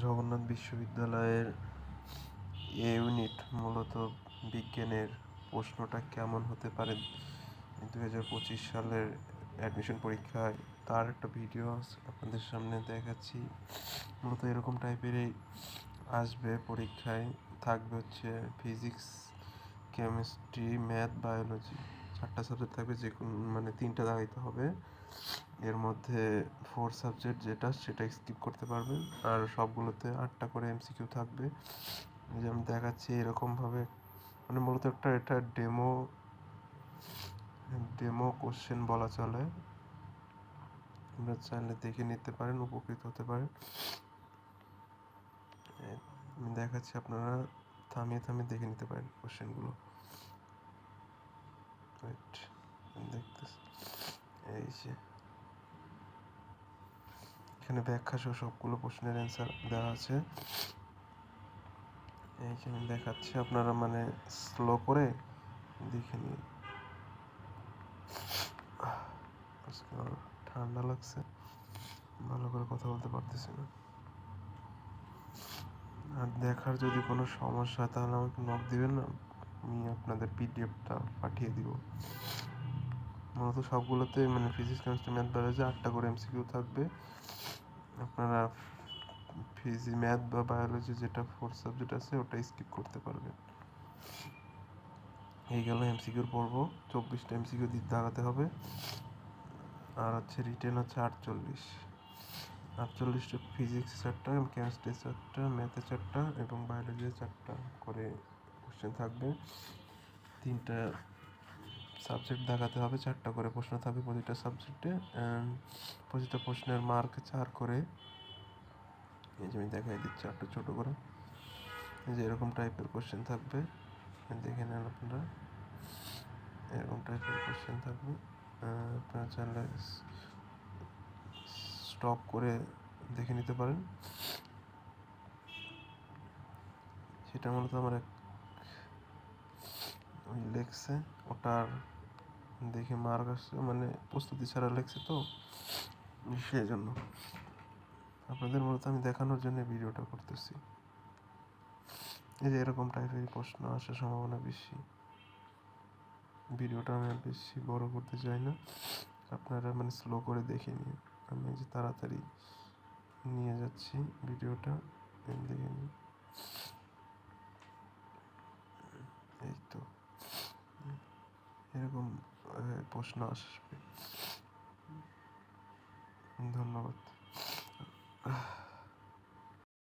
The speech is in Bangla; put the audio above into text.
জগন্নাথ বিশ্ববিদ্যালয়ের এ ইউনিট মূলত বিজ্ঞানের প্রশ্নটা কেমন হতে পারে 2025 সালের অ্যাডমিশন পরীক্ষায় তার একটা ভিডিও আপনাদের সামনে দেখাচ্ছি। মূলত এরকম টাইপেরই আসবে পরীক্ষায়। থাকবে হচ্ছে ফিজিক্স, কেমিস্ট্রি, ম্যাথ, বায়োলজি, 4টা সাবজেক্ট থাকবে। যে কোনো মানে 3টা দাগাইতে হবে। এর মধ্যে 4 সাবজেক্ট যেটা সেটা স্কিপ করতে পারবেন, আর সবগুলোতে 8টা করে এমসিকিউ থাকবে। এই যে আমি দেখাচ্ছি এরকমভাবে, মানে মূলত এটা ডেমো কোশ্চেন বলা চলে। আপনারা চাইলে দেখে নিতে পারেন, উপকৃত হতে পারেন। আমি দেখাচ্ছি, আপনারা থামিয়ে থামিয়ে দেখে নিতে পারেন কোশ্চেনগুলো। দেখতেছি এই যে এখানে ব্যাখ্যা সহ সবগুলো প্রশ্নের অ্যান্সার দেওয়া আছে। এইখানে দেখাচ্ছি, আপনারা মানে স্লো করে দেখে নিন। আজকে ঠান্ডা লাগছে, ভালো করে কথা বলতে পারতেছি না। আর দেখার যদি কোনো সমস্যা হয় তাহলে আমাকে নক দিবেন না, আমি আপনাদের পিডিএফটা পাঠিয়ে দিব। মূলত সবগুলোতে মানে ফিজিক্স, কেমিস্ট্রি, ম্যাথ, বায়োলজি 8টা করে এমসিকিউ থাকবে। আপনারা ম্যাথ বা বায়োলজি যেটা 4 সাবজেক্ট আছে ওটা স্কিপ করতে পারবেন। এই গেল এমসিকিউর পর্ব। 24টা এমসিকিউ দাগাতে হবে। আর হচ্ছে রিটেন হচ্ছে 48টা ফিজিক্স 4টা, কেমিস্ট্রি 4টা, ম্যাথে 4টা এবং বায়োলজি 4টা করে কোশ্চেন থাকবে। 3টা সাবজেক্ট দেখাতে হবে, 4টা করে প্রশ্ন থাকবে প্রতিটা সাবজেক্টে। প্রতিটা প্রশ্নের মার্ক 4 করে। এই যে আমি দেখাই দিচ্ছি একটু ছোটো করে। এই যে এরকম টাইপের কোশ্চেন থাকবে, দেখে নেন আপনারা। এরকম টাইপের কোশ্চেন থাকবে। আপনারা চাইলে স্টপ করে দেখে নিতে পারেন। সেটা মূলত আমার লেখছে, ওটার দেখে মার্ক আসছে, মানে প্রস্তুতি ছাড়া লেখছে তো, সেই জন্য আপনাদের মূলত আমি দেখানোর জন্য ভিডিওটা করতেছি। এই যে এরকম টাইপের প্রশ্ন আসার সম্ভাবনা বেশি। ভিডিওটা আমি আর বেশি বড় করতে চাই না, আপনারা মানে স্লো করে দেখে নিন। আমি যে তাড়াতাড়ি নিয়ে যাচ্ছি ভিডিওটা, দেখে নিন। এই তো এরকম প্রশ্ন আসবে। ধন্যবাদ।